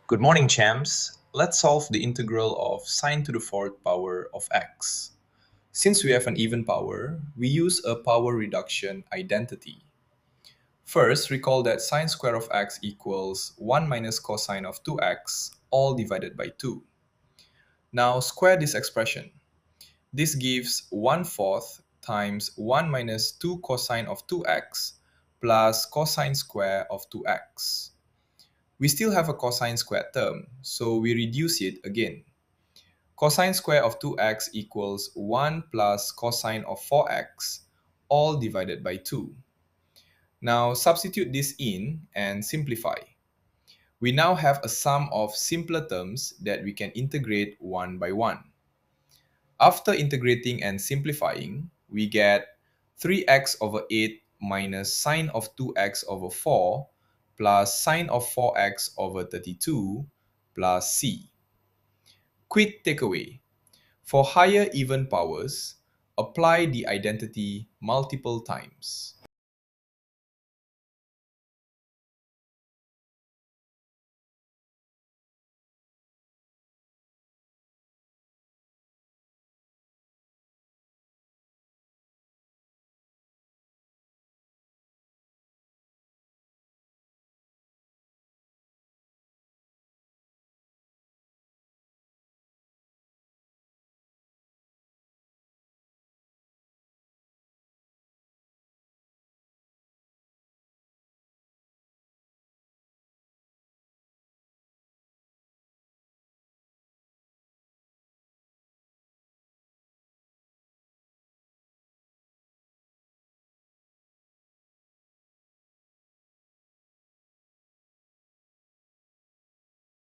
Good morning, champs. Let's solve the integral of sine to the fourth power of x. Since we have an even power, we use a power reduction identity. First, recall that sine square of x equals 1 minus cosine of 2x, all divided by 2. Now square this expression. This gives 1/4 times 1 minus 2 cosine of 2x plus cosine square of 2x. We still have a cosine squared term, so we reduce it again. Cosine square of 2x equals 1 plus cosine of 4x, all divided by 2. Now substitute this in and simplify. We now have a sum of simpler terms that we can integrate one by one. After integrating and simplifying, we get 3x over 8 minus sine of 2x over 4 plus sine of 4x over 32 plus c. Quick takeaway. For higher even powers, apply the identity multiple times.